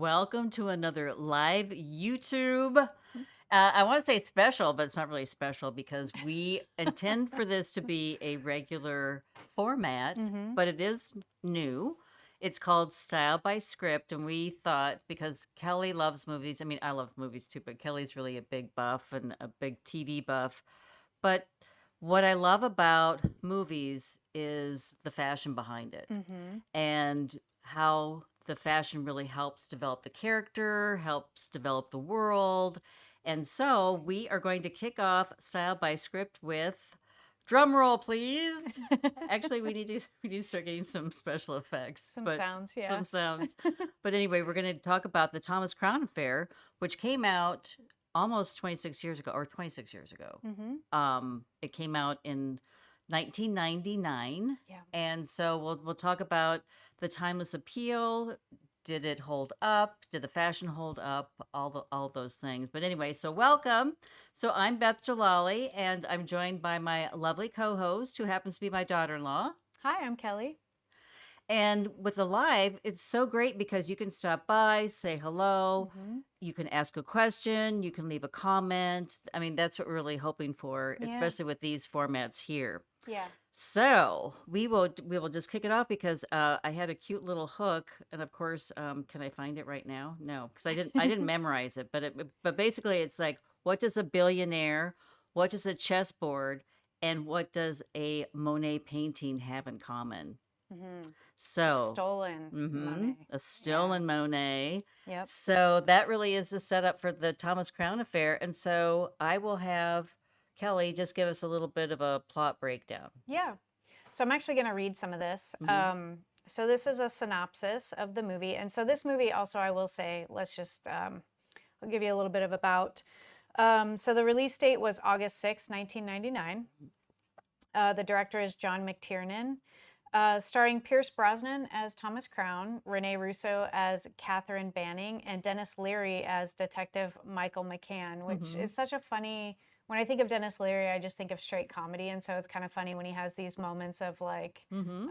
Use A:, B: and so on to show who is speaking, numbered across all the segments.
A: welcome to another live YouTube. I want to say special, but it's not really special because we intend for this to be a regular format,
B: Mhm.
A: but it is new. It's called Style by Script, and we thought because Kelly loves movies. I mean, I love movies too, but Kelly's really a big buff and a big TV buff. But what I love about movies is the fashion behind it
B: Mhm.
A: and how the fashion really helps develop the character, helps develop the world. And so we are going to kick off Style by Script with drum roll, please. Actually, we need to start getting some special effects,
B: Some
A: but
B: sounds, yeah.
A: some sounds. But anyway, we're going to talk about the Thomas Crown Affair, which came out almost 26 years ago, or 26 years ago.
B: Mhm.
A: It came out in 1999,
B: Yeah.
A: and so we'll talk about the timeless appeal. Did it hold up? Did the fashion hold up? All those things. But anyway, so welcome. So I'm Beth Jalali, and I'm joined by my lovely co-host, who happens to be my daughter-in-law.
B: Hi, I'm Kelly.
A: And with the live, it's so great because you can stop by, say hello,
B: Mhm.
A: you can ask a question, you can leave a comment. I mean, that's what we're really hoping for,
B: Yeah.
A: especially with these formats here.
B: Yeah.
A: So we will just kick it off because I had a cute little hook, and of course, can I find it right now? No, because I didn't memorize it. But basically, it's like, what does a billionaire, what does a chessboard, and what does a Monet painting have in common?
B: Mhm.
A: So,
B: Stolen Monet.
A: a
B: Yeah.
A: stolen Monet.
B: Yep.
A: So that really is the setup for the Thomas Crown Affair. And so I will have Kelly just give us a little bit of a plot breakdown.
B: Yeah. So I'm actually going to read some of this.
A: Hmm.
B: So this is a synopsis of the movie, and so this movie also, I will say, let's just I'll give you a little bit of about. So the release date was August 6, 1999. The director is John McTiernan. Starring Pierce Brosnan as Thomas Crown, Rene Russo as Catherine Banning, and Dennis Leary as Detective Michael McCann, which
A: Hmm.
B: is such a funny. When I think of Dennis Leary, I just think of straight comedy, and so it's kind of funny when he has these moments of like,
A: Hmm.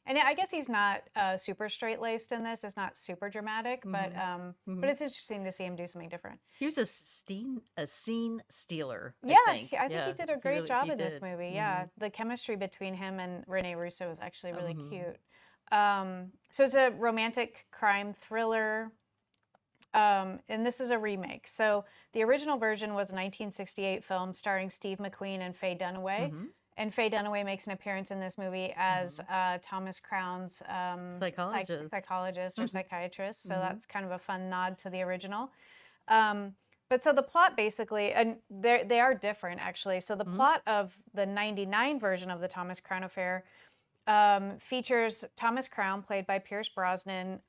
B: and I guess he's not super straight laced in this. It's not super dramatic,
A: Hmm.
B: but
A: Hmm.
B: it's interesting to see him do something different.
A: He was a scene stealer, I
B: Yeah,
A: think.
B: I think he
A: Yeah,
B: did a great job
A: he
B: in this
A: did.
B: movie.
A: Hmm.
B: Yeah, the chemistry between him and Rene Russo is actually really
A: Hmm.
B: cute. So it's a romantic crime thriller, and this is a remake. So the original version was a 1968 film starring Steve McQueen and Faye Dunaway.
A: Hmm.
B: And Faye Dunaway makes an appearance in this movie as
A: Hmm.
B: Thomas Crown's
A: Psychologist.
B: psychologist or psychiatrist. So
A: Hmm.
B: that's kind of a fun nod to the original. Um, but so the plot basically, and they are different actually. So the
A: Hmm.
B: plot of the 99 version of the Thomas Crown Affair features Thomas Crown, played by Pierce Brosnan,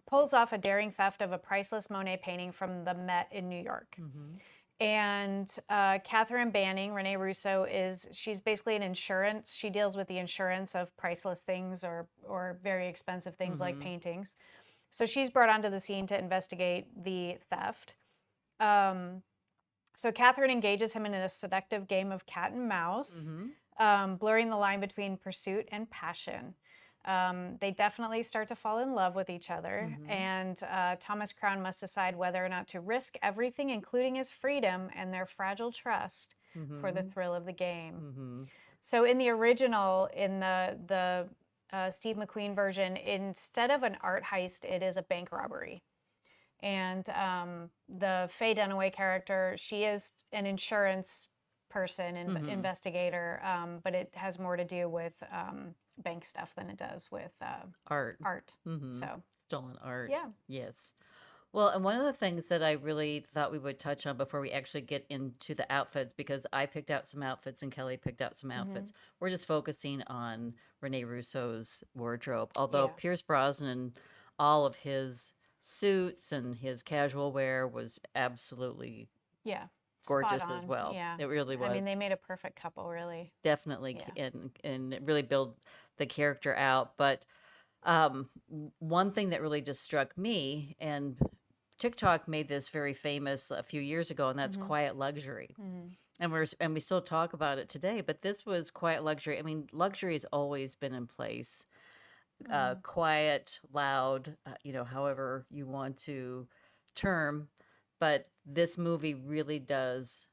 B: pulls off a daring theft of a priceless Monet painting from the Met in New York.
A: Hmm.
B: And Catherine Banning, Rene Russo, she's basically an insurance. She deals with the insurance of priceless things or very expensive things like
A: Hmm.
B: paintings. So she's brought onto the scene to investigate the theft. Um, so Catherine engages him in a seductive game of cat and mouse,
A: Hmm.
B: blurring the line between pursuit and passion. They definitely start to fall in love with each other,
A: Hmm.
B: and Thomas Crown must decide whether or not to risk everything, including his freedom and their fragile trust, for the
A: Hmm.
B: thrill of the game.
A: Hmm.
B: So in the original, in the Steve McQueen version, instead of an art heist, it is a bank robbery. And the Faye Dunaway character, she is an insurance person and
A: Hmm.
B: investigator, but it has more to do with bank stuff than it does with
A: Art.
B: art.
A: Hmm.
B: So
A: Stolen art.
B: yeah.
A: Yes. Well, and one of the things that I really thought we would touch on before we actually get into the outfits, because I picked out some outfits and Kelly picked out some
B: Hmm.
A: outfits, we're just focusing on Rene Russo's wardrobe. Although
B: Yeah.
A: Pierce Brosnan, all of his suits and his casual wear was absolutely
B: Yeah. Spot
A: gorgeous as
B: on.
A: well.
B: Yeah.
A: It really
B: I mean,
A: was.
B: they made a perfect couple, really.
A: Definitely,
B: Yeah.
A: and it really build the character out. But one thing that really just struck me, and TikTok made this very famous a few years ago, and that's
B: Hmm.
A: quiet luxury.
B: Hmm.
A: And we still talk about it today, but this was quiet luxury. I mean, luxury has always been in place.
B: Mm.
A: quiet, loud, however you want to term. But this movie really does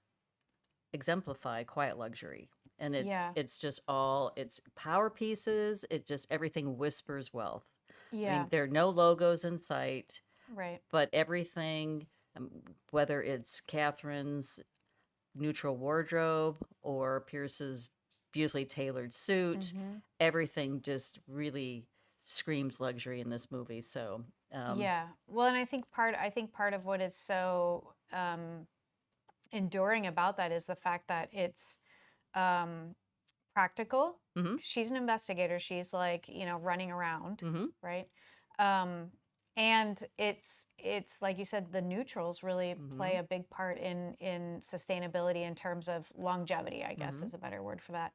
A: exemplify quiet luxury. And
B: Yeah.
A: it's just all it's power pieces. It just everything whispers wealth. I mean,
B: Yeah.
A: there are no logos in sight,
B: Right.
A: but everything, um, whether it's Catherine's neutral wardrobe or Pierce's beautifully tailored suit,
B: Mm-hmm.
A: everything just really screams luxury in this movie. So,
B: Yeah. Well, and I think part of what is so enduring about that is the fact that it's um, practical.
A: mm-hmm,
B: She's an investigator. She's like, running around,
A: mm-hmm,
B: right? Um, and it's like you said, the neutrals really
A: mm-hmm,
B: play a big part in sustainability in terms of longevity, I guess
A: mm-hmm,
B: is a better word for that,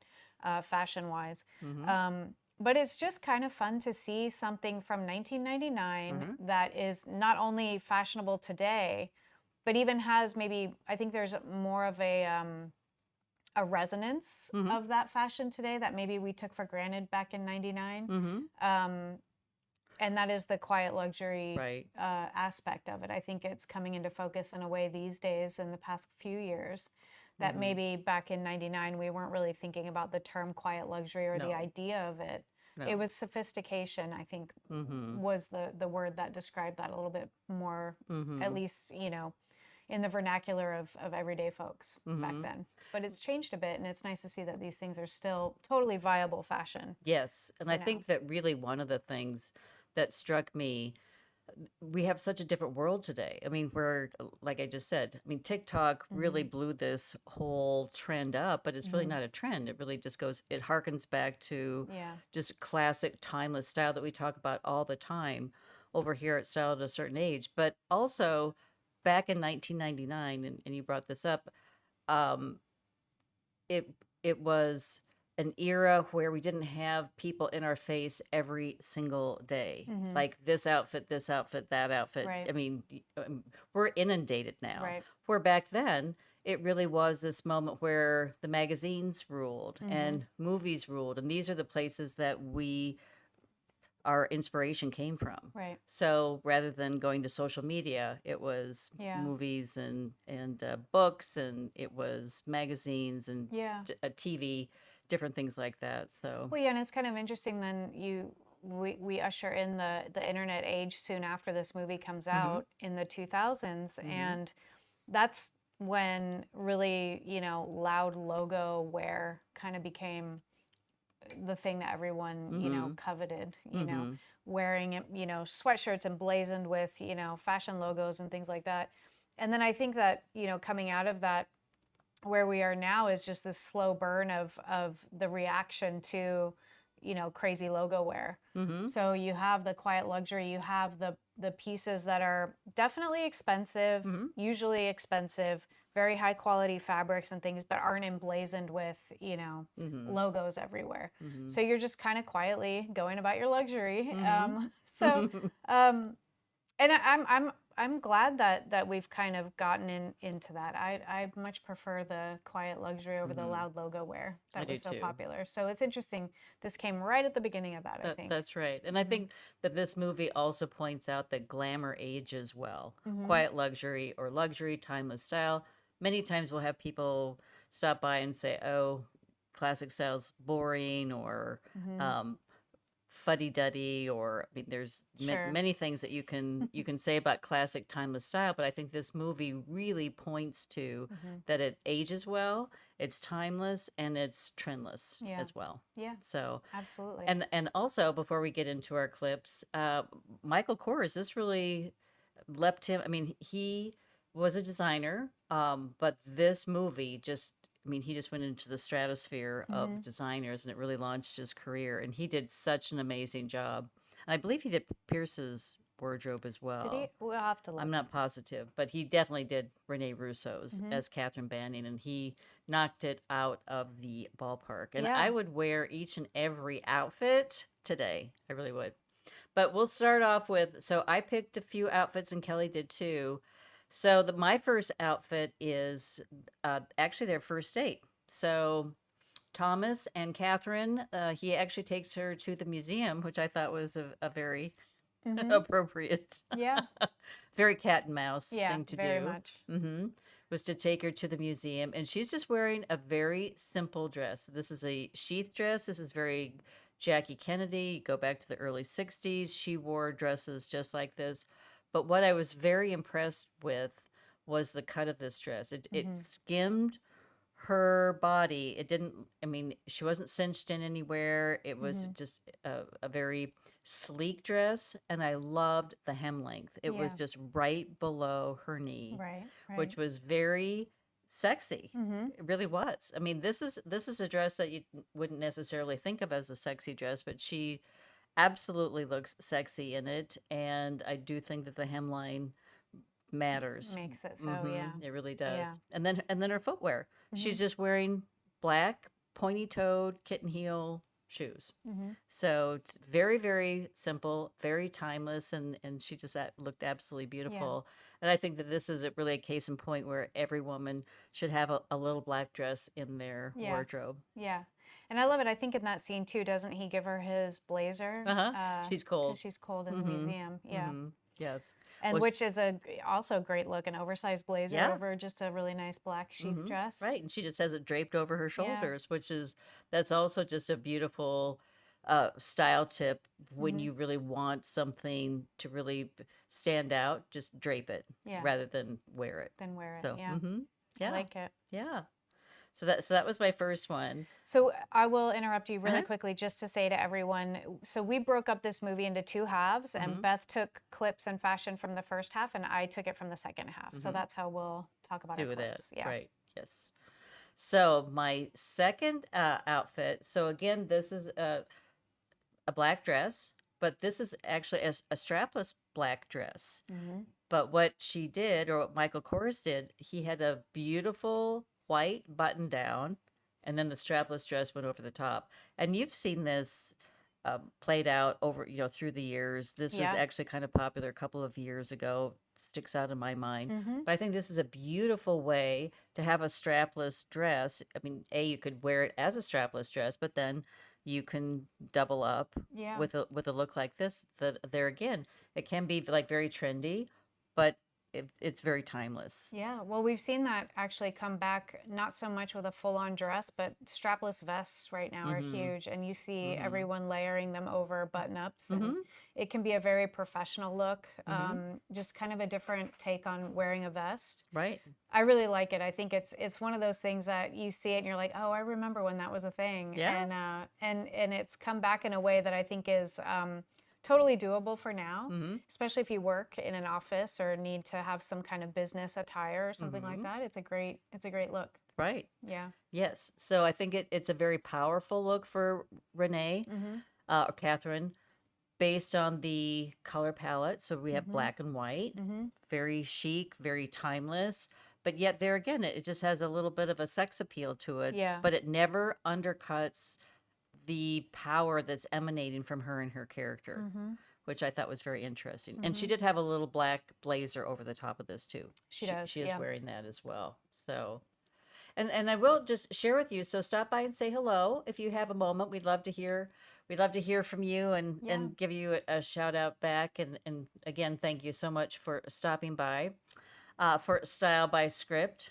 B: fashion wise.
A: mm-hmm,
B: But it's just kind of fun to see something from 1999
A: mm-hmm,
B: that is not only fashionable today, but even has maybe, I think there's more of a resonance
A: mm-hmm,
B: of that fashion today that maybe we took for granted back in 99.
A: mm-hmm.
B: Um, and that is the quiet luxury
A: Right.
B: aspect of it. I think it's coming into focus in a way these days in the past few years that
A: Mm-hmm.
B: maybe back in 99 we weren't really thinking about the term quiet luxury or the
A: No,
B: idea of it. It
A: no.
B: was sophistication, I think,
A: Mm-hmm,
B: was the word that described that a little bit more, at
A: mm-hmm,
B: least, in the vernacular of everyday folks back
A: mm-hmm.
B: then. But it's changed a bit, and it's nice to see that these things are still totally viable fashion
A: Yes. And
B: for
A: I
B: now.
A: think that really one of the things that struck me, we have such a different world today. I mean, we're like I just said, I mean, TikTok really
B: Mm-hmm.
A: blew this whole trend up, but it's really
B: Mm-hmm.
A: not a trend. It really just goes, it harkens back to
B: Yeah.
A: just classic timeless style that we talk about all the time over here at Style at a Certain Age. But also back in 1999, and you brought this up, um, it it was an era where we didn't have people in our face every single day.
B: Mm-hmm.
A: Like this outfit, that outfit.
B: Right.
A: I mean, we're inundated now.
B: Right.
A: Where back then, it really was this moment where the magazines ruled
B: Mm-hmm.
A: and movies ruled. And these are the places that our inspiration came from.
B: Right.
A: So rather than going to social media, it was
B: Yeah.
A: movies and books, and it was magazines and
B: Yeah.
A: TV, different things like that. So,
B: Well, yeah, and it's kind of interesting then we usher in the internet age soon after this movie comes
A: hmm
B: out in the 2000s,
A: hmm
B: and that's when really, loud logo wear kind of became the thing that everyone,
A: hmm
B: coveted,
A: hmm
B: wearing it, sweatshirts emblazoned with, fashion logos and things like that. And then I think that, coming out of that, where we are now is just this slow burn of the reaction to, crazy logo wear.
A: hmm
B: So you have the quiet luxury, you have the pieces that are definitely expensive,
A: hmm
B: usually expensive, very high quality fabrics and things, but aren't emblazoned with,
A: hmm
B: logos everywhere.
A: hmm
B: So you're just kind of quietly going about your luxury.
A: hmm
B: So um, and I'm glad that we've kind of gotten into that. I much prefer the quiet luxury over the
A: hmm
B: loud logo wear
A: I
B: that
A: do
B: was so
A: too.
B: popular. So it's interesting. This came right at the beginning of that, I think.
A: That's right. And I
B: Hmm.
A: think that this movie also points out that glamour ages well.
B: Hmm.
A: Quiet luxury or luxury, timeless style. Many times we'll have people stop by and say, oh, classic style's boring or
B: Hmm.
A: um, fuddy-duddy, or I mean there's
B: Sure.
A: many things that you can say about classic timeless style, but I think this movie really points to
B: Hmm.
A: that it ages well, it's timeless, and it's trendless
B: Yeah.
A: as well.
B: Yeah.
A: So
B: Absolutely.
A: and also, before we get into our clips, Michael Kors, this really leapt him. I mean, he was a designer, but this movie just, I mean, he just went into the stratosphere of
B: Hmm.
A: designers, and it really launched his career. And he did such an amazing job. And I believe he did Pierce's wardrobe as
B: Did he?
A: well.
B: We'll have to
A: I'm
B: look.
A: not positive, but he definitely did Rene Russo's
B: Hmm.
A: as Catherine Banning, and he knocked it out of the ballpark. And I
B: Yeah.
A: would wear each and every outfit today. I really would. But we'll start off with, so I picked a few outfits, and Kelly did too. So my first outfit is actually their first date. So Thomas and Catherine, he actually takes her to the museum, which I thought was a very
B: Mm-hmm.
A: appropriate,
B: Yeah.
A: very cat and mouse
B: Yeah,
A: thing to
B: very
A: do.
B: much.
A: Was to take her to the museum, and she's just wearing a very simple dress. This is a sheath dress. This is very Jackie Kennedy. Go back to the early 60s. She wore dresses just like this. But what I was very impressed with was the cut of this dress. It
B: Mm-hmm.
A: skimmed her body. It didn't, I mean, she wasn't cinched in anywhere. It was
B: Mm-hmm.
A: just a very sleek dress. And I loved the hem length. It was
B: Yeah.
A: just right below her knee,
B: Right. Right.
A: which was very sexy.
B: Mm-hmm.
A: It really was. I mean, this is a dress that you wouldn't necessarily think of as a sexy dress, but she absolutely looks sexy in it. And I do think that the hemline matters.
B: Makes it so. Yeah.
A: It really does.
B: Yeah.
A: And then her footwear. She's
B: Mm-hmm.
A: just wearing black pointy-toed kitten heel shoes.
B: Mm-hmm.
A: So it's very, very simple, very timeless, and she just looked absolutely
B: Yeah.
A: beautiful. And I think that this is really a case in point where every woman should have a little black dress in their
B: Yeah.
A: wardrobe.
B: Yeah. And I love it. I think in that scene too, doesn't he give her his blazer?
A: She's
B: Because
A: cold.
B: she's cold in the
A: Mm-hmm.
B: museum. Yeah.
A: Mm-hmm. Yes.
B: And
A: Well,
B: which is also a great look, an oversized blazer
A: yeah.
B: over just a really nice black sheath dress.
A: Right, and she just has it draped over her
B: Yeah.
A: shoulders, that's also just a beautiful style tip when
B: Mm-hmm.
A: you really want something to really stand out, just drape it
B: Yeah.
A: rather than wear it.
B: Then wear it.
A: So,
B: Yeah. I
A: yeah,
B: like it.
A: yeah. So that was my first one.
B: So I will interrupt you really
A: Uh-huh.
B: quickly just to say to everyone, so we broke up this movie into two halves, and Beth took clips and fashion from the first half, and I took it from the second half. So that's how we'll talk about our
A: Do that,
B: clips. Yeah.
A: right? Yes. So my second outfit. So again, this is a black dress, but this is actually a strapless black dress.
B: Mm-hmm.
A: But what she did, or what Michael Kors did, he had a beautiful white button down, and then the strapless dress went over the top. And you've seen this played out over, through the years. This was
B: Yeah.
A: actually kind of popular a couple of years ago. Sticks out in my mind.
B: Mm-hmm.
A: But I think this is a beautiful way to have a strapless dress. I mean, you could wear it as a strapless dress, but then you can double up
B: Yeah.
A: with a look like this. There again, it can be like very trendy, but it's very timeless.
B: Yeah, well, we've seen that actually come back, not so much with a full-on dress, but strapless vests right now are huge, and you see everyone layering them over button-ups, and it can be a very professional look, just kind of a different take on wearing a vest.
A: Right.
B: I really like it. I think it's one of those things that you see it and you're like, oh, I remember when that was a thing,
A: Yeah.
B: and it's come back in a way that I think is totally doable for now, especially if you work in an office or need to have some kind of business attire or something like that. It's a great look.
A: Right.
B: Yeah.
A: Yes. So I think it's a very powerful look for Rene or Catherine, based on the color palette. So we have black and white, very chic, very timeless. But yet there again, it just has a little bit of a sex appeal to it.
B: Yeah.
A: But it never undercuts the power that's emanating from her and her character, which I thought was very interesting. And she did have a little black blazer over the top of this too.
B: She does,
A: She is
B: yeah.
A: wearing that as well. So, and I will just share with you. So stop by and say hello if you have a moment. We'd love to hear. We'd love to hear from you and give you a shout out back. And again, thank you so much for stopping by. For Style by Script.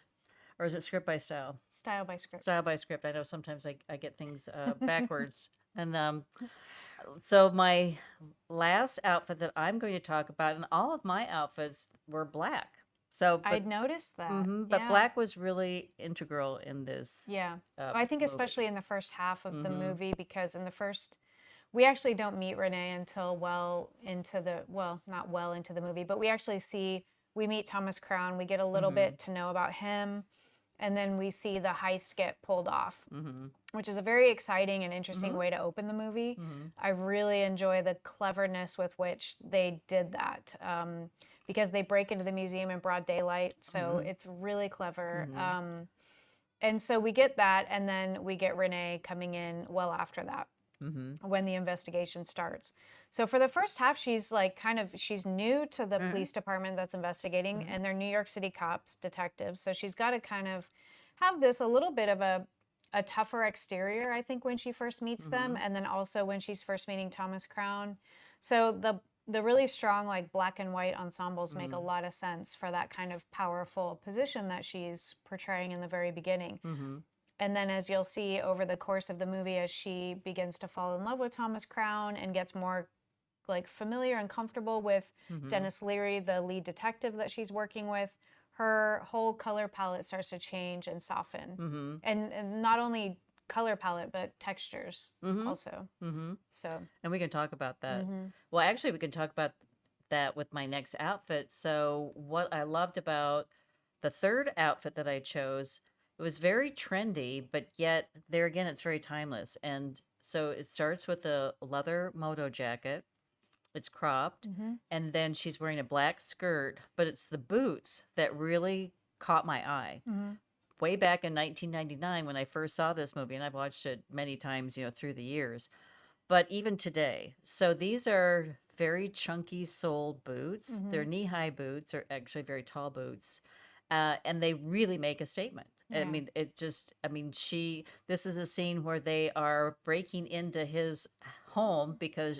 A: Or is it Script by Style?
B: Style by Script.
A: Style by Script. I know sometimes I get things backwards. And so my last outfit that I'm going to talk about, and all of my outfits were black. So,
B: I'd noticed that.
A: but
B: Yeah.
A: black was really integral in this.
B: Yeah. I think
A: movie.
B: especially in the first half of the movie, because in the first, we actually don't meet Rene until not well into the movie, but we meet Thomas Crown. We get a little bit to know about him. And then we see the heist get pulled off, which is a very exciting and interesting way to open the movie. I really enjoy the cleverness with which they did that, because they break into the museum in broad daylight. So it's really clever. And so we get that, and then we get Rene coming in well after that, when the investigation starts. So for the first half, she's she's new to the police department that's investigating, and they're New York City cops, detectives. So she's got to kind of have this a little bit of a a tougher exterior, I think, when she first meets them,
A: Mhm.
B: and then also when she's first meeting Thomas Crown. So the really strong like black and white ensembles make a
A: Mhm.
B: lot of sense for that kind of powerful position that she's portraying in the very beginning.
A: Mhm.
B: And then as you'll see over the course of the movie, as she begins to fall in love with Thomas Crown and gets more like familiar and comfortable with
A: Mhm.
B: Dennis Leary, the lead detective that she's working with, her whole color palette starts to change and soften.
A: Mhm.
B: And not only color palette, but textures
A: Mhm.
B: also.
A: Mhm.
B: So,
A: And we can talk about that.
B: mm-hmm.
A: Well, actually, we can talk about that with my next outfit. So, what I loved about the third outfit that I chose, it was very trendy, but yet there again, it's very timeless. And so it starts with a leather moto jacket. It's cropped,
B: Mm-hmm.
A: and then she's wearing a black skirt, but it's the boots that really caught my eye.
B: Mm-hmm.
A: Way back in 1999 when I first saw this movie, and I've watched it many times, through the years, but even today. So these are very chunky soled boots.
B: Mm-hmm.
A: They're knee-high boots, or actually very tall boots. And they really make a statement. I
B: Yeah.
A: mean, this is a scene where they are breaking into his home because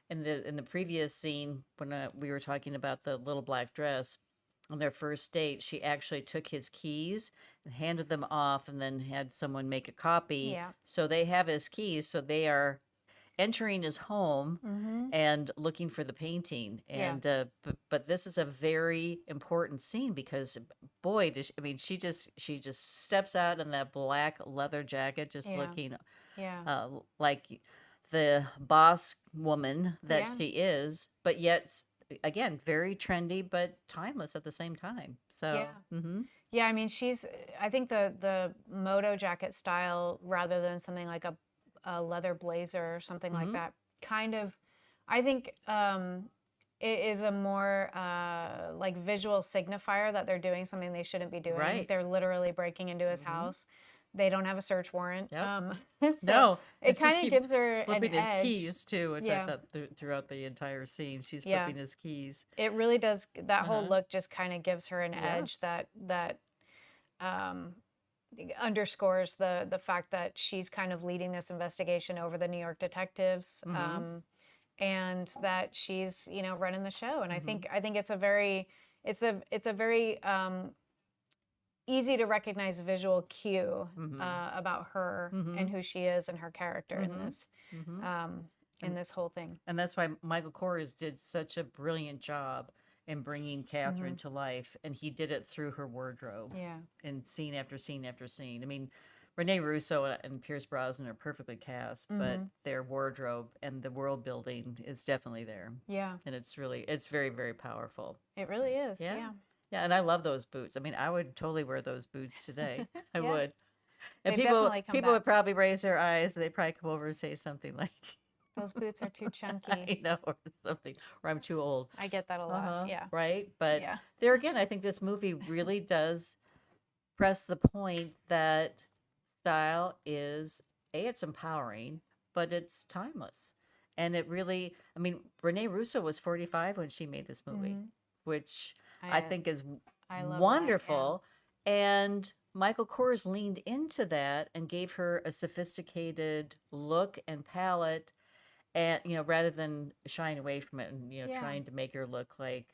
A: in the previous scene, when we were talking about the little black dress, on their first date, she actually took his keys and handed them off and then had someone make a copy.
B: Yeah.
A: So they have his keys. So they are entering his home
B: Mm-hmm.
A: and looking for the painting.
B: Yeah.
A: And but this is a very important scene because boy, she just steps out in that black leather jacket, just
B: Yeah.
A: looking
B: Yeah.
A: like the boss woman that
B: Yeah.
A: she is, but yet again very trendy but timeless at the same time. So,
B: Yeah. Yeah, I mean, I think the moto jacket style, rather than something like a leather blazer or something like
A: mhm,
B: that, kind of, I think it is a more like visual signifier that they're doing something they shouldn't be doing.
A: right.
B: They're literally breaking into his
A: Mhm.
B: house. They don't have a search warrant.
A: Yep.
B: So
A: No, and
B: it
A: she
B: kind of
A: keeps
B: gives her an
A: flipping his
B: edge.
A: keys too, which I
B: Yeah,
A: thought throughout the entire scene, she's
B: yeah.
A: flipping his keys.
B: It really does. That whole
A: Uh-huh.
B: look just kind of gives her an
A: Yeah.
B: edge that um, underscores the fact that she's kind of leading this investigation over the New York detectives,
A: Mhm.
B: and that she's running the show. And
A: Mhm.
B: I think it's a very easy to recognize visual cue
A: Mhm.
B: about her and
A: Mhm.
B: who she is and her character
A: Mhm. Mhm.
B: in
A: And
B: this whole thing.
A: and that's why Michael Kors did such a brilliant job in bringing
B: Hmm.
A: Catherine to life, and he did it through her wardrobe
B: Yeah,
A: in scene after scene after scene. I mean, Rene Russo and Pierce Brosnan are perfectly cast, but
B: hmm,
A: their wardrobe and the world building is definitely there.
B: yeah,
A: And it's very, very powerful.
B: it really is.
A: Yeah.
B: Yeah,
A: Yeah, and I love those boots. I mean, I would totally wear those boots today. I
B: yeah,
A: would. And
B: they've
A: people
B: definitely come
A: people would
B: back.
A: probably raise their eyes. They'd probably come over and say something like,
B: Those boots are too chunky.
A: I know, or something, or I'm too old.
B: I get that a lot.
A: Uh-huh.
B: Yeah,
A: Right? But
B: yeah,
A: there again, I think this movie really does press the point that style is it's empowering, but it's timeless. And it really, I mean, Rene Russo was 45 when she made this movie,
B: hmm.
A: which I
B: I
A: think is
B: I love that. Yeah,
A: wonderful. And Michael Kors leaned into that and gave her a sophisticated look and palette, and rather than shying away from it and
B: yeah,
A: trying to make her look like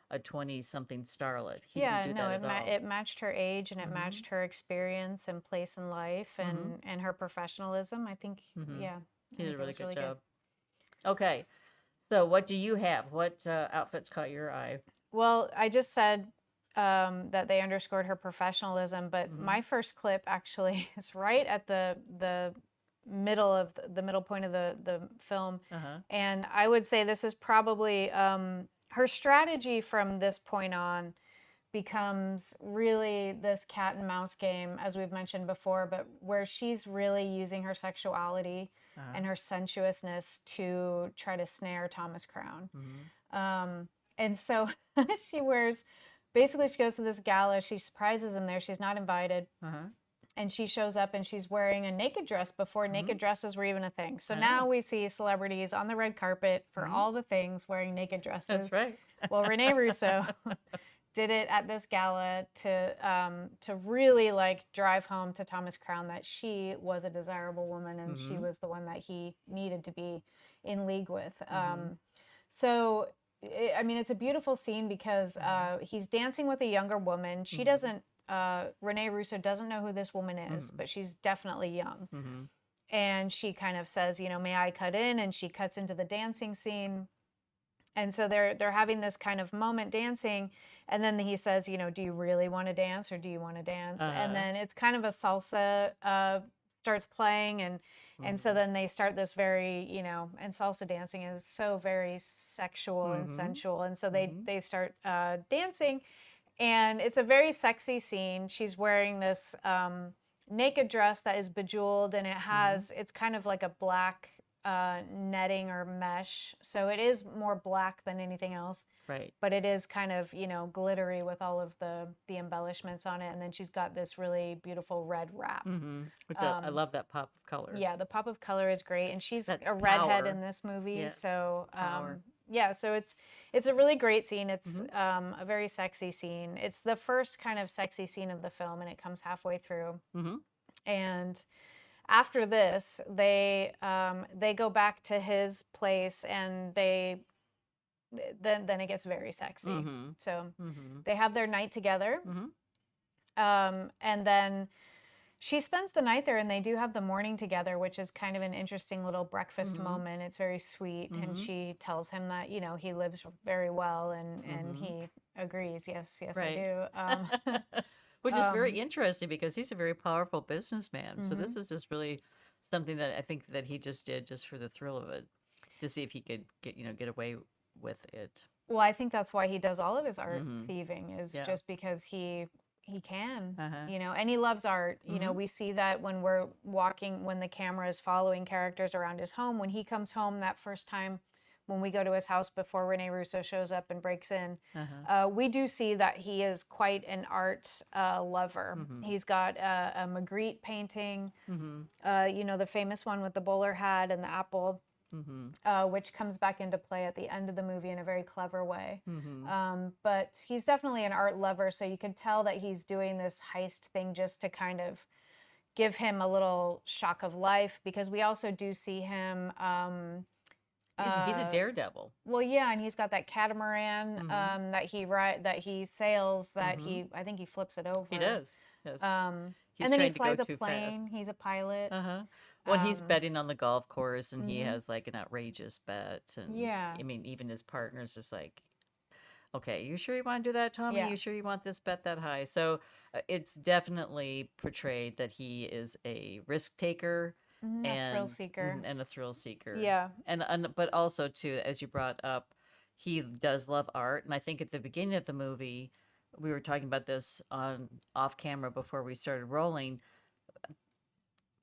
A: a 20 something starlet. He didn't
B: yeah.
A: do
B: No,
A: that at all.
B: it matched her age and it
A: Mhm.
B: matched her experience and place in life
A: Mhm.
B: and her professionalism. I think,
A: Mhm.
B: yeah, I
A: He did a
B: think it
A: really
B: was
A: good
B: really good.
A: job. Okay. So what do you have? What outfits caught your eye?
B: Well, I just said that they underscored her professionalism, but
A: Mhm.
B: my first clip actually is right at the middle of the middle point of the film,
A: Uh-huh.
B: and I would say this is probably her strategy from this point on becomes really this cat and mouse game, as we've mentioned before, but where she's really using her sexuality
A: Uh-huh.
B: and her sensuousness to try to snare Thomas Crown.
A: Mhm.
B: And so she wears, basically, she goes to this gala. She surprises him there. She's not invited.
A: Uh-huh.
B: And she shows up and she's wearing a naked dress before naked
A: Mhm.
B: dresses were even a thing. So
A: I
B: now
A: know.
B: we see celebrities on the red carpet for
A: Mhm.
B: all the things wearing naked
A: That's
B: dresses.
A: right.
B: Well, Rene Russo did it at this gala to really like drive home to Thomas Crown that she was a desirable woman and she was the one that he needed to be in league with. So I mean, it's a beautiful scene because he's dancing with a younger woman. She doesn't. Rene Russo doesn't know who this woman is, but she's definitely young. And she kind of says, you know, may I cut in? And she cuts into the dancing scene. And so they're having this kind of moment dancing, and then he says, you know, do you really want to dance or do you want to dance? And then it's kind of a salsa starts playing, and so then they start this very, you know, and salsa dancing is so very sexual and sensual, and so they start dancing, and it's a very sexy scene. She's wearing this naked dress that is bejeweled, and it has it's kind of like a black netting or mesh, so it is more black than anything else,
A: Right.
B: but it is kind of, you know, glittery with all of the embellishments on it, and then she's got this really beautiful red wrap.
A: Which I love that pop of color.
B: Yeah, the pop of color is great, and she's
A: That's
B: a redhead
A: power.
B: in this movie.
A: Yes,
B: So
A: power.
B: yeah, so it's a really great scene. It's a very sexy scene. It's the first kind of sexy scene of the film, and it comes halfway through. And after this, they go back to his place, and then it gets very sexy. So they have their night together, and then she spends the night there, and they do have the morning together, which is kind of an interesting little breakfast moment. It's very sweet, and she tells him that, you know, he lives very well, and he agrees. Yes,
A: Right.
B: I do.
A: Which is very interesting because he's a very powerful businessman. So this is just really something that I think that he just did just for the thrill of it, to see if he could get away with it.
B: Well, I think that's why he does all of his art thieving, is
A: Yeah.
B: just because he can, you know, and he loves art. You know, we see that when we're walking, when the camera is following characters around his home. When he comes home that first time, when we go to his house before Rene Russo shows up and breaks in, we do see that he is quite an art lover. He's got a Magritte painting, you know, the famous one with the bowler hat and the apple, which comes back into play at the end of the movie in a very clever way. But he's definitely an art lover, so you can tell that he's doing this heist thing just to kind of give him a little shock of life, because we also do see him
A: He's a daredevil.
B: well, yeah, and he's got that catamaran that he sails, that I think he flips it over.
A: He does. Yes.
B: And
A: He's
B: then he
A: trying to go
B: flies a
A: too
B: plane.
A: fast.
B: He's a pilot.
A: Well, he's betting on the golf course, and he has like an outrageous bet. And
B: Yeah.
A: I mean, even his partner's just like, okay, you sure you want to do that, Tommy?
B: Yeah.
A: You sure you want this bet that high? So it's definitely portrayed that he is a risk taker.
B: A thrill seeker.
A: And a thrill seeker.
B: Yeah.
A: And but also too, as you brought up, he does love art. And I think at the beginning of the movie, we were talking about this on off camera before we started rolling.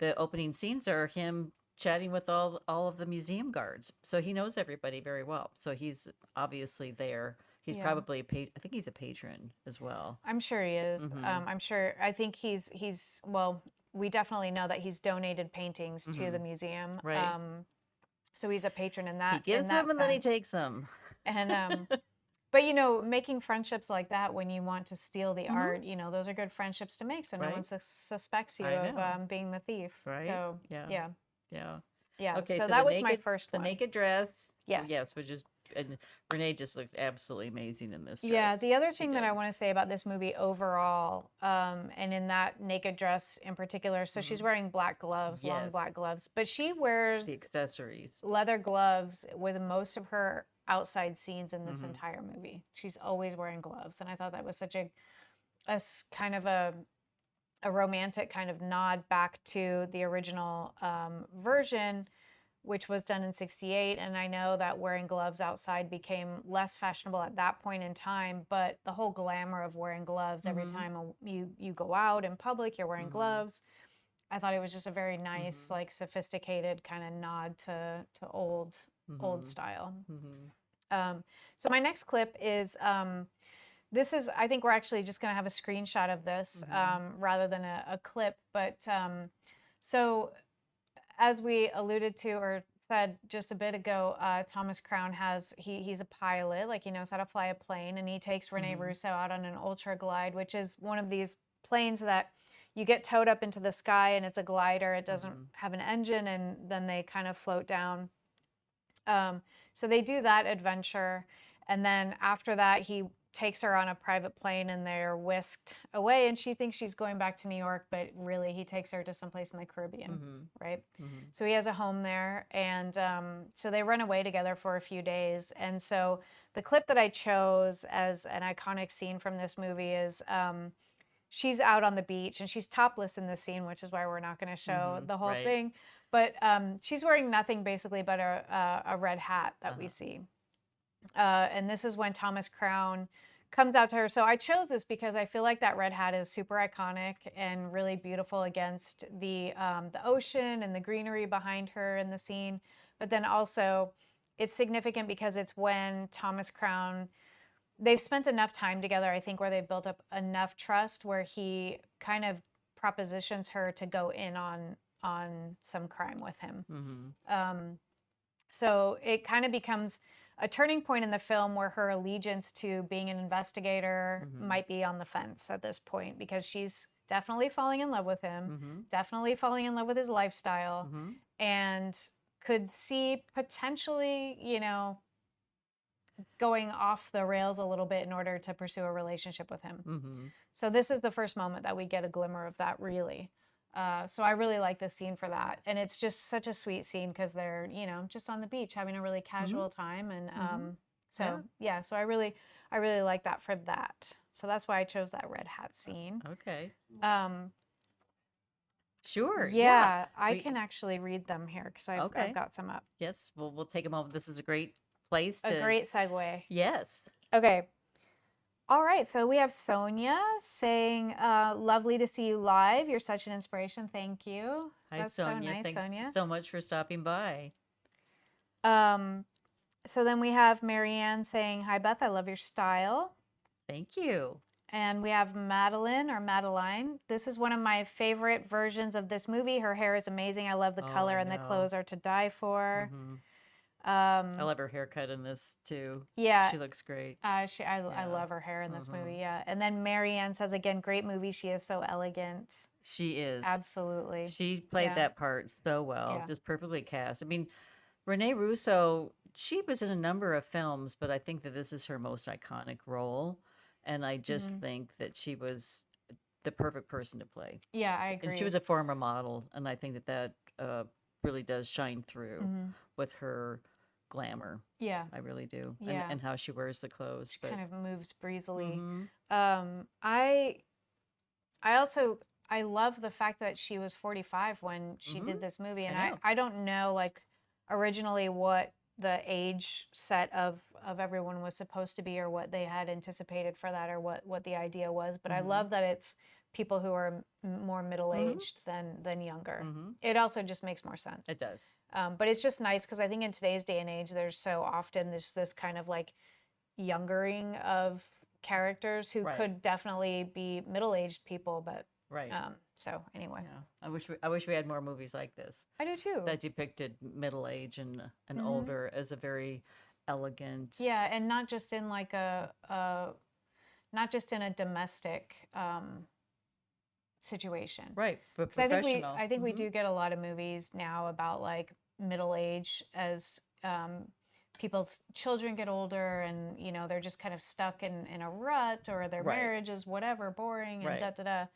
A: The opening scenes are him chatting with all of the museum guards. So he knows everybody very well. So he's obviously there. He's probably I think he's a patron as well.
B: I'm sure he is. I'm sure. I think he's well. We definitely know that he's donated paintings to the museum.
A: Right.
B: So he's a patron in that.
A: He gives
B: in that
A: them and then he
B: sense.
A: takes them.
B: And but you know, making friendships like that when you want to steal the art, you know, those are good friendships to make, so no one
A: Right.
B: Suspects you
A: I
B: of
A: know.
B: being the thief.
A: Right.
B: So
A: Yeah.
B: yeah.
A: Okay,
B: So
A: so
B: that
A: the
B: was my
A: naked,
B: first
A: the
B: one.
A: naked dress.
B: Yes.
A: Yes, which is, and Renee just looked absolutely amazing in this dress.
B: Yeah, the other
A: She
B: thing that I
A: did.
B: want to say about this movie overall, and in that naked dress in particular, so she's wearing black gloves, long
A: Yes.
B: black gloves, but she wears
A: The accessories.
B: leather gloves with most of her outside scenes in this entire movie. She's always wearing gloves, and I thought that was such a kind of a romantic kind of nod back to the original version, which was done in 68. And I know that wearing gloves outside became less fashionable at that point in time, but the whole glamour of wearing gloves every time you go out in public, you're wearing gloves. I thought it was just a very nice, like sophisticated kind of nod to old style. So my next clip is this is, I think we're actually just going to have a screenshot of this rather than a clip. But so as we alluded to or said just a bit ago, Thomas Crown he's a pilot, like he knows how to fly a plane, and he takes Rene
A: Mm-hmm.
B: Russo out on an ultra glide, which is one of these planes that you get towed up into the sky and it's a glider. It doesn't
A: Mm-hmm.
B: have an engine, and then they kind of float down. So they do that adventure, and then after that, he takes her on a private plane, and they're whisked away. And she thinks she's going back to New York, but really, he takes her to someplace in the Caribbean,
A: Mm-hmm.
B: right?
A: Mm-hmm.
B: So he has a home there, and so they run away together for a few days. And so the clip that I chose as an iconic scene from this movie is. She's out on the beach and she's topless in this scene, which is why we're not going to show
A: Mm-hmm.
B: the whole
A: Right.
B: thing. But she's wearing nothing basically but a red hat that we
A: Uh-huh.
B: see. And this is when Thomas Crown comes out to her. So I chose this because I feel like that red hat is super iconic and really beautiful against the ocean and the greenery behind her in the scene. But then also, it's significant because it's when Thomas Crown they've spent enough time together, I think, where they've built up enough trust where he kind of propositions her to go in on some crime with him.
A: Mm-hmm.
B: Um, so it kind of becomes a turning point in the film where her allegiance to being an investigator
A: Mm-hmm.
B: might be on the fence at this point because she's definitely falling in love with him,
A: Mm-hmm.
B: definitely falling in love with his lifestyle,
A: Mm-hmm.
B: and could see potentially, going off the rails a little bit in order to pursue a relationship with him.
A: Mm-hmm.
B: So this is the first moment that we get a glimmer of that, really. So I really like this scene for that, and it's just such a sweet scene because they're just on the beach having a really
A: Mm-hmm.
B: casual time, and
A: Mm-hmm.
B: so
A: Yeah.
B: yeah, so I really like that for that. So that's why I chose that red hat scene.
A: Okay.
B: Um,
A: Sure. Yeah.
B: yeah, I
A: We
B: can actually read them here because I've
A: okay.
B: got some up.
A: Yes. We'll take a moment. This is a great place
B: A
A: to.
B: great segue.
A: Yes.
B: Okay, all right, so we have Sonia saying, lovely to see you live. You're such an inspiration. Thank you.
A: Hi,
B: That's so
A: Sonia.
B: nice,
A: Thanks
B: Sonia.
A: so much for stopping by.
B: Um, so then we have Marianne saying, hi, Beth, I love your style.
A: Thank you.
B: And we have Madeline or Madeline. This is one of my favorite versions of this movie. Her hair is amazing. I love the
A: Oh, I
B: color, and the
A: know.
B: clothes are to die for.
A: Mm-hmm. I
B: Um,
A: love her haircut in this too.
B: yeah,
A: She looks great.
B: I
A: Yeah.
B: love her hair in this
A: Mm-hmm.
B: movie. Yeah. And then Marianne says, again, great movie. She is so elegant.
A: She is.
B: Absolutely.
A: She played
B: Yeah.
A: that part so well,
B: Yeah.
A: just perfectly cast. I mean, Rene Russo, she was in a number of films, but I think that this is her most iconic role. And I just
B: Mhm.
A: think that she was the perfect person to play.
B: Yeah, I
A: And she
B: agree.
A: was a former model, and I think that really does shine through
B: Mhm.
A: with her glamour.
B: Yeah,
A: I really do,
B: yeah.
A: and how she wears the clothes.
B: She
A: But
B: kind of moves breezily.
A: mm-hmm,
B: Um, I I also I love the fact that she was 45 when she
A: mm-hmm,
B: did this movie,
A: I
B: and
A: know.
B: I don't know like originally what the age set of everyone was supposed to be or what they had anticipated for that or what the idea was, but I
A: Mm-hmm,
B: love that it's people who are more
A: mm-hmm,
B: middle-aged than younger.
A: mm-hmm.
B: It also just makes more sense.
A: It does.
B: But it's just nice because I think in today's day and age, there's so often this kind of like youngering of characters who
A: Right,
B: could definitely be middle-aged people. But
A: right.
B: so anyway,
A: Yeah, I wish we had more movies like this
B: I do too.
A: that depicted middle age and
B: Hmm.
A: older as a very elegant.
B: Yeah, and not just in like a not just in a domestic situation.
A: Right, but
B: Because I think
A: professional.
B: we
A: Mm-hmm.
B: do get a lot of movies now about like middle age as people's children get older and they're just kind of stuck in a rut or their
A: Right,
B: marriage is whatever boring and
A: right.
B: da da da.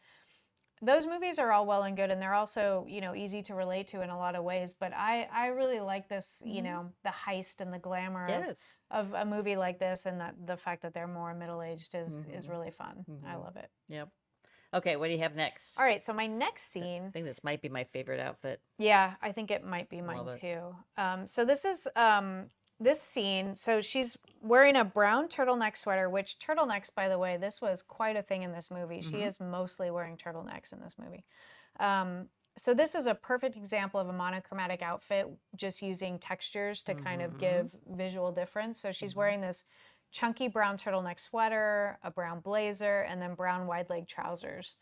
B: Those movies are all well and good and they're also easy to relate to in a lot of ways, but I really like this,
A: Mm-hmm.
B: the heist and the glamour
A: Yes.
B: of a movie like this, and that the fact that they're more middle aged is
A: Mm-hmm.
B: really fun. I
A: Mm-hmm.
B: love it.
A: Yep. Okay, what do you have next?
B: All right, so my next
A: I
B: scene.
A: think this might be my favorite outfit.
B: Yeah, I think it might be
A: Love
B: mine
A: it.
B: too. So this is this scene. So she's wearing a brown turtleneck sweater, which turtlenecks, by the way, this was quite a thing in this movie. She
A: Mm-hmm.
B: is mostly wearing turtlenecks in this movie. Um, so this is a perfect example of a monochromatic outfit, just using textures to kind of
A: Mm-hmm.
B: give visual difference. So she's
A: Mm-hmm.
B: wearing this chunky brown turtleneck sweater, a brown blazer, and then brown wide leg trousers.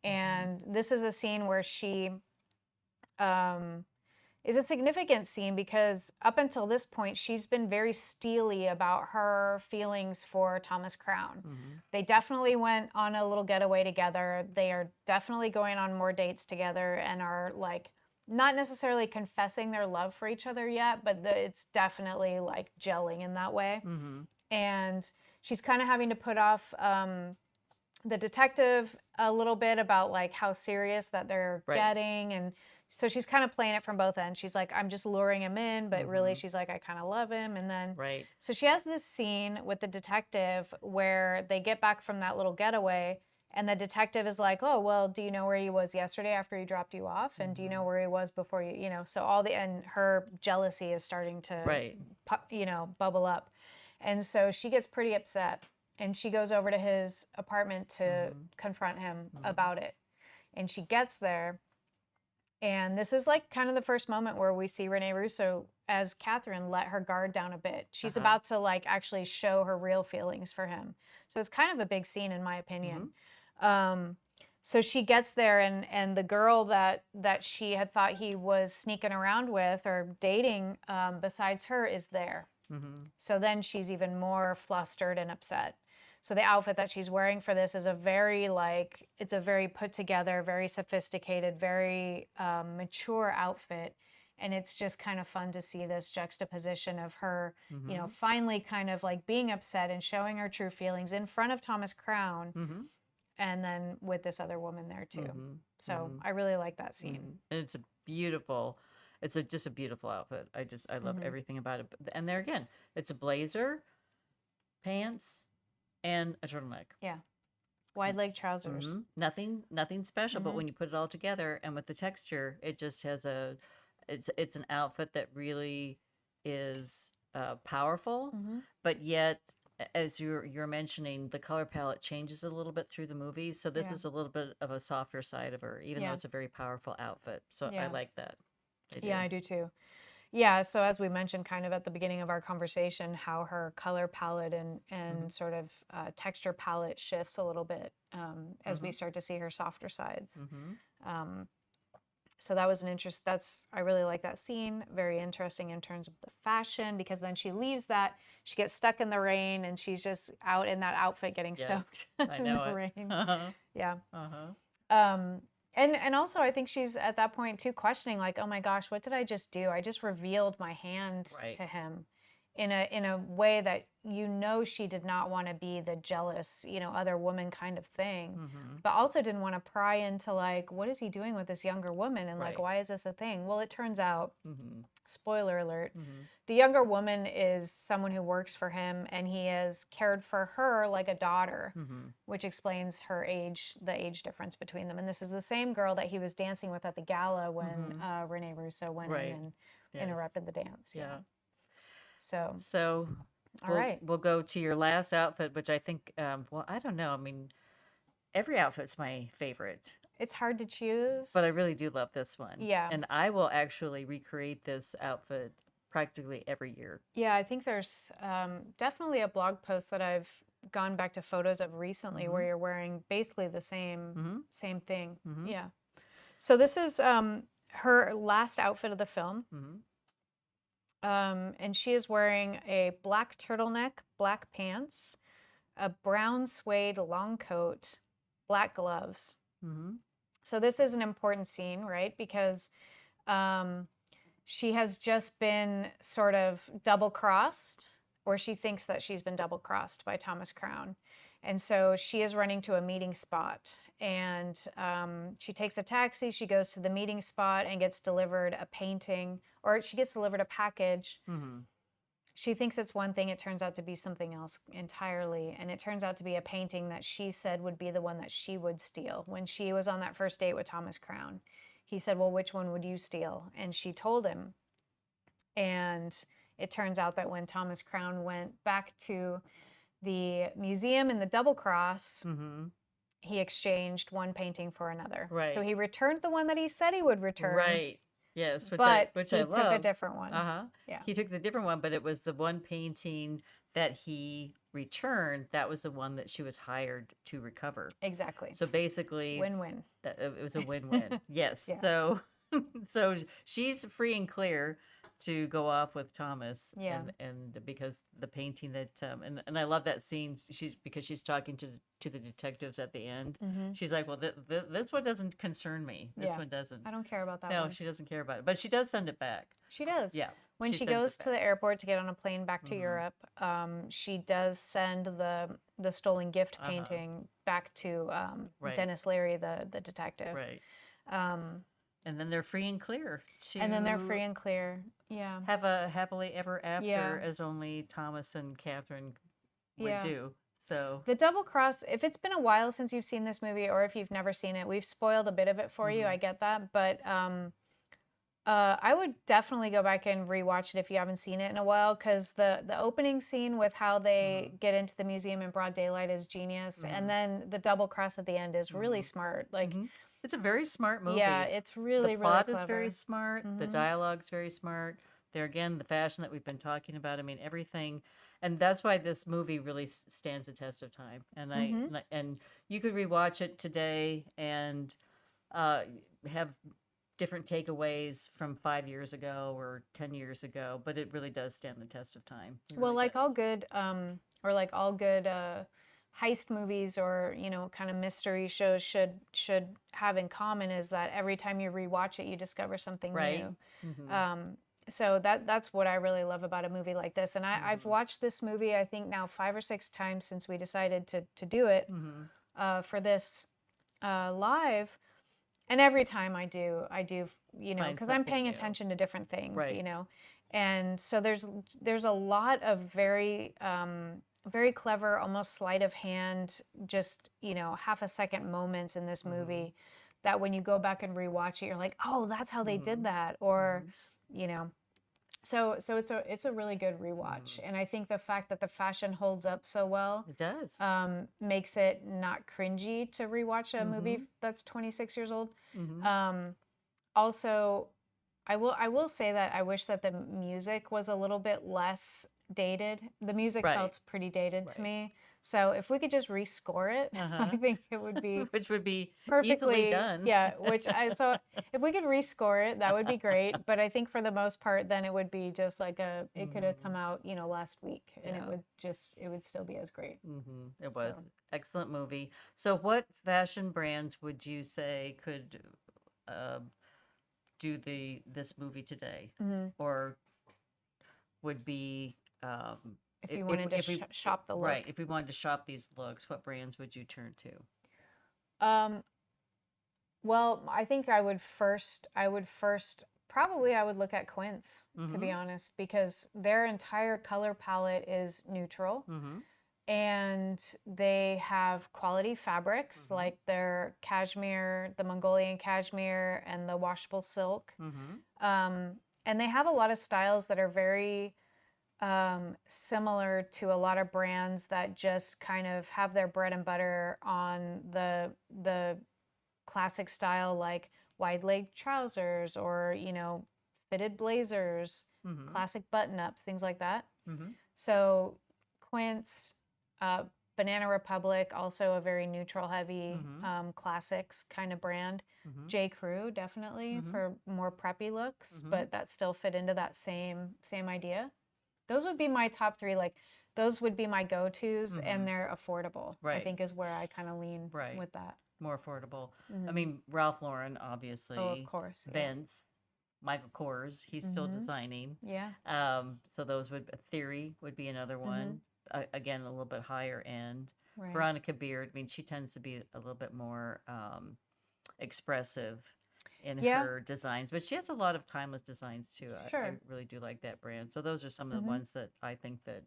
A: Mm-hmm.
B: And this is a scene where she um, is a significant scene because up until this point, she's been very steely about her feelings for Thomas Crown. They definitely went on a little getaway together. They are definitely going on more dates together and are like not necessarily confessing their love for each other yet, but it's definitely like gelling in that way. And she's kind of having to put off the detective a little bit about like how serious that they're getting, and so she's kind of playing it from both ends. She's like, I'm just luring him in, but really she's like, I kind of love him. And then so she has this scene with the detective where they get back from that little getaway, and the detective is like, oh, well, do you know where he was yesterday after he dropped you off, and do you know where he was before you know, so all the, and her jealousy is starting to you know, bubble up. And so she gets pretty upset, and she goes over to his apartment to confront him about it. And she gets there, and this is like kind of the first moment where we see Rene Russo as Catherine let her guard down a bit. She's about to like actually show her real feelings for him. So it's kind of a big scene in my opinion. So she gets there, and the girl that she had thought he was sneaking around with or dating besides her is there. So then she's even more flustered and upset. So the outfit that she's wearing for this is a very like, it's a very put together, very sophisticated, very mature outfit. And it's just kind of fun to see this juxtaposition of her, you know, finally kind of like being upset and showing her true feelings in front of Thomas Crown. And then with this other woman there too. So I really like that scene.
A: And it's a beautiful, just a beautiful outfit. I love everything about it. And there again, it's a blazer, pants, and a turtleneck.
B: Yeah. Wide leg trousers.
A: Nothing special, but when you put it all together and with the texture, it just has it's an outfit that really is powerful, but yet, as you're mentioning, the color palette changes a little bit through the movie. So this is a little bit of a softer side of her, even though it's a very powerful outfit. So I like that.
B: I do too. Yeah, so as we mentioned kind of at the beginning of our conversation, how her color palette and sort of texture palette shifts a little bit as we start to see her softer sides. So that was I really like that scene. Very interesting in terms of the fashion, because then she leaves that, she gets stuck in the rain, and she's just out in that outfit getting soaked
A: I know
B: in the
A: it.
B: rain. Yeah. And also I think she's at that point too questioning like, oh my gosh, what did I just do? I just revealed my hand to him in a way that, you know, she did not want to be the jealous, you know, other woman kind of thing, but also didn't want to pry into like, what is he doing with this younger woman? And like, why is this a thing? Well, it turns out, spoiler alert, the younger woman is someone who works for him, and he has cared for her like a daughter, which explains her age, the age difference between them. And this is the same girl that he was dancing with at the gala when Rene Russo went in and interrupted the dance. So
A: we'll go to your last outfit, which I think, well, I don't know. I mean, every outfit's my favorite.
B: It's hard to choose.
A: But I really do love this one.
B: Yeah.
A: And I will actually recreate this outfit practically every year.
B: Yeah, I think there's definitely a blog post that I've gone back to photos of recently where you're wearing basically the same thing. Yeah. So this is her last outfit of the film. And she is wearing a black turtleneck, black pants, a brown suede long coat, black gloves. So this is an important scene, right? Because she has just been sort of double-crossed, or she thinks that she's been double-crossed by Thomas Crown. And so she is running to a meeting spot, and she takes a taxi, she goes to the meeting spot and gets delivered a painting, or she gets delivered a package. She thinks it's one thing, it turns out to be something else entirely, and it turns out to be a painting that she said would be the one that she would steal. When she was on that first date with Thomas Crown, he said, well, which one would you steal? And she told him. And it turns out that when Thomas Crown went back to the museum in the Double Cross, he exchanged one painting for another. So he returned the one that he said he would return.
A: Yes,
B: which
A: I
B: he took a different one.
A: Yeah. He took the different one, but it was the one painting that he returned. That was the one that she was hired to recover.
B: Exactly.
A: So basically,
B: win-win.
A: It was a win-win. Yes. So So she's free and clear to go off with Thomas,
B: Yeah.
A: and because the painting that and I love that scene. Because she's talking to the detectives at the end.
B: Mm-hmm.
A: She's like, well, this one doesn't concern me. This
B: Yeah.
A: one doesn't.
B: I don't care about that
A: No,
B: one.
A: she doesn't care about it, but she does send it back.
B: She does.
A: Yeah,
B: When
A: she
B: she
A: sends
B: goes
A: it
B: to the
A: back.
B: airport to get on a plane back to
A: Mhm.
B: Europe, she does send the stolen gift
A: Uh-huh.
B: painting back to
A: Right.
B: Dennis Leary, the detective.
A: Right.
B: Um,
A: And then they're free and clear
B: and then they're free
A: to
B: and clear. Yeah.
A: have a happily ever after,
B: Yeah.
A: as only Thomas and Catherine would
B: Yeah.
A: do. So
B: The double cross, if it's been a while since you've seen this movie or if you've never seen it, we've spoiled a bit of it for you.
A: Mhm.
B: I get that. But I would definitely go back and rewatch it if you haven't seen it in a while, because the opening scene with how they get into the museum in broad daylight is genius, and then the double cross at the end is really smart. Like,
A: it's a very smart movie.
B: yeah, it's really,
A: The
B: really
A: plot
B: clever.
A: is very smart. The
B: Mhm.
A: dialogue's very smart. There again, the fashion that we've been talking about. I mean, everything, and that's why this movie really stands the test of time. And and you could rewatch it today and have different takeaways from 5 years ago or 10 years ago, but it really does stand the test of time. It
B: Well,
A: really
B: like all
A: does.
B: good, or like all good heist movies or kind of mystery shows should have in common is that every time you rewatch it, you discover something
A: Right.
B: new.
A: Mm-hmm.
B: So that's what I really love about a movie like this. And I've watched this movie, I think now 5 or 6 times since we decided to do it for this live. And every time I do,
A: Find
B: because I'm
A: something
B: paying
A: new.
B: attention to different things,
A: Right.
B: And so there's a lot of very very clever, almost sleight of hand, just half a second moments in this movie that when you go back and rewatch it, you're like, oh, that's how they did that, or you know. So it's a really good rewatch, and I think the fact that the fashion holds up so well
A: It does.
B: makes it not cringy to rewatch a movie that's 26 years old. Also, I will say that I wish that the music was a little bit less dated. The music
A: Right.
B: felt pretty dated to
A: Right.
B: me. So if we could just rescore it, I think it would be
A: Which would be
B: perfectly
A: easily done.
B: Yeah, so if we could rescore it, that would be great. But I think for the most part, then it would be just like it could have come out, last week, and
A: Yeah.
B: it would still be as great.
A: It was
B: So.
A: excellent movie. So, what fashion brands would you say could uh, do this movie today, or would be
B: If you wanted to shop the look.
A: right? If we wanted to shop these looks, what brands would you turn to?
B: Well, I think I would first probably I would look at Quince, to be honest, because their entire color palette is neutral. And they have quality fabrics like their cashmere, the Mongolian cashmere, and the washable silk. And they have a lot of styles that are very similar to a lot of brands that just kind of have their bread and butter on the classic style, like wide leg trousers or fitted blazers, classic button ups, things like that. So Quince, Banana Republic, also a very neutral heavy classics kind of brand. J. Crew, definitely for more preppy looks, but that still fit into that same idea. Those would be my top three. Like, those would be my go-tos, and they're affordable. I
A: Right.
B: think is where I kind of lean
A: Right.
B: with that.
A: More affordable. I mean, Ralph Lauren, obviously.
B: Oh, of course. Yeah.
A: Vince, Michael Kors, he's still designing.
B: Yeah.
A: So those Theory would be another one. Again, a little bit higher end.
B: Right.
A: Veronica Beard, I mean, she tends to be a little bit more expressive in
B: Yeah.
A: her designs, but she has a lot of timeless designs too. I
B: Sure.
A: really do like that brand. So those are some of the ones that I think that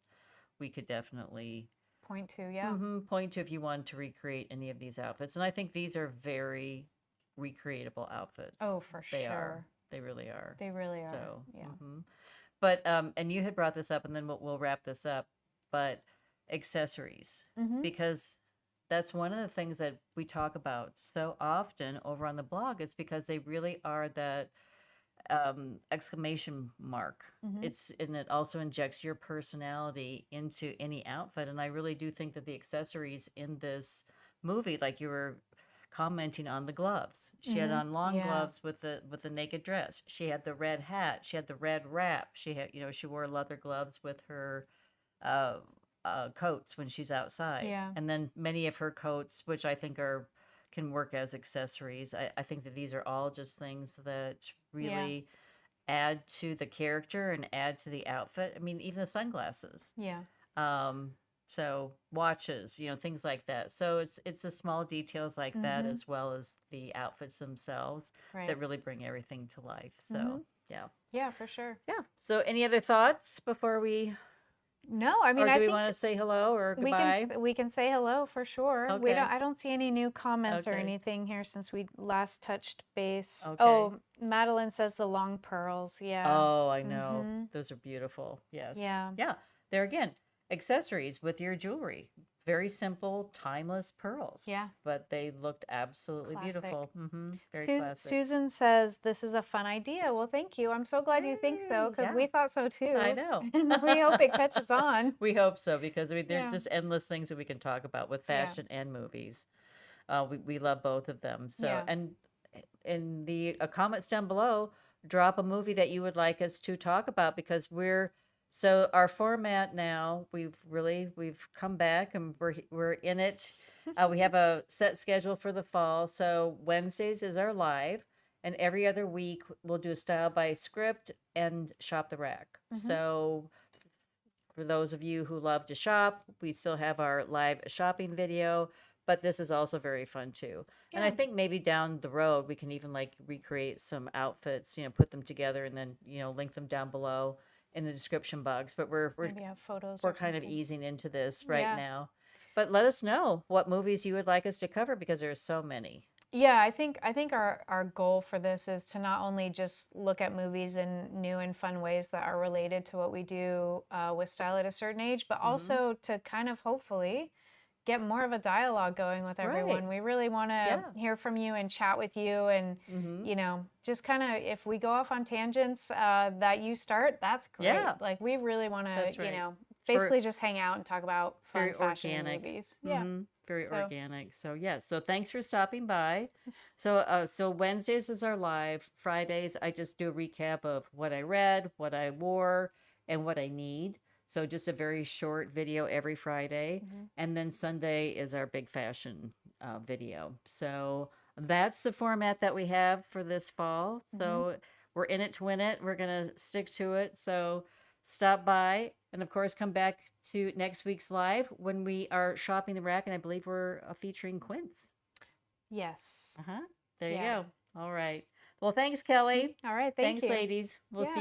A: we could definitely
B: Point to, yeah.
A: point to if you wanted to recreate any of these outfits. And I think these are very recreatable outfits.
B: Oh, for
A: They
B: sure.
A: are. They really are.
B: They really are.
A: So,
B: Yeah.
A: But and you had brought this up, and then we'll wrap this up. But accessories, because that's one of the things that we talk about so often over on the blog. It's because they really are that exclamation mark. And it also injects your personality into any outfit. And I really do think that the accessories in this movie, like you were commenting on the gloves. She had on long
B: Yeah.
A: gloves with the naked dress. She had the red hat. She had the red wrap. She had, she wore leather gloves with her uh, coats when she's outside.
B: Yeah.
A: And then many of her coats, which I think can work as accessories. I think that these are all just things that
B: Yeah.
A: really add to the character and add to the outfit. I mean, even the sunglasses.
B: Yeah.
A: So watches, things like that. So it's the small details like that,
B: Mm-hmm.
A: as well as the outfits themselves,
B: Right.
A: that really bring everything to life. So
B: Mm-hmm.
A: yeah.
B: Yeah, for sure.
A: Yeah. So any other thoughts before we,
B: No, I mean,
A: or do
B: I
A: we
B: think
A: want to say hello or
B: we can
A: goodbye?
B: we can say hello for sure. We don't
A: Okay.
B: I don't see any new comments or
A: Okay.
B: anything here since we last touched base.
A: Okay.
B: Oh, Madeline says the long pearls. Yeah.
A: Oh, I know.
B: Mm-hmm.
A: Those are beautiful. Yes.
B: Yeah.
A: Yeah. There again, accessories with your jewelry. Very simple, timeless pearls.
B: Yeah.
A: But they looked absolutely
B: Classic.
A: beautiful. Very classic.
B: Susan says this is a fun idea. Well, thank you. I'm so glad you think so,
A: Yay,
B: because
A: yeah.
B: we thought so too.
A: I know.
B: And we hope it catches on.
A: We hope so, because I mean, there's
B: Yeah.
A: just endless things that we can talk about with
B: Yeah.
A: fashion and movies. We love both of them. So,
B: Yeah.
A: and in the comments down below, drop a movie that you would like us to talk about, because so our format now, we've come back and we're in it. We have a set schedule for the fall. So Wednesdays is our live, and every other week we'll do a style by script and shop the rack. So for those of you who love to shop, we still have our live shopping video, but this is also very fun too. And I
B: Yeah.
A: think maybe down the road we can even like recreate some outfits, put them together and then, link them down below in the description box. But we're
B: Maybe have photos
A: we're
B: or
A: kind of
B: something.
A: easing into this right
B: Yeah.
A: now. But let us know what movies you would like us to cover, because there's so many.
B: Yeah, I think our goal for this is to not only just look at movies in new and fun ways that are related to what we do with style at a certain age, but also to kind of hopefully get more of a dialogue going with everyone.
A: Right.
B: We really want to
A: Yeah.
B: hear from you and chat with you, and just kind of, if we go off on tangents that you start, that's great.
A: Yeah.
B: Like, we really want to,
A: That's right.
B: basically just hang out and talk about fun
A: Very
B: fashion and
A: organic.
B: movies. Yeah.
A: Very
B: So-
A: organic. So yes. So thanks for stopping by. So Wednesdays is our live. Fridays I just do a recap of what I read, what I wore, and what I need. So just a very short video every Friday. And then Sunday is our big fashion video. So that's the format that we have for this fall. So we're in it to win it. We're going to stick to it. So stop by, and of course come back to next week's live when we are shopping the rack, and I believe we're featuring Quince.
B: Yes.
A: There
B: Yeah.
A: you go. All right. Well, thanks, Kelly.
B: All right.
A: Thanks,
B: Thank you.
A: ladies. We'll
B: Yeah.
A: see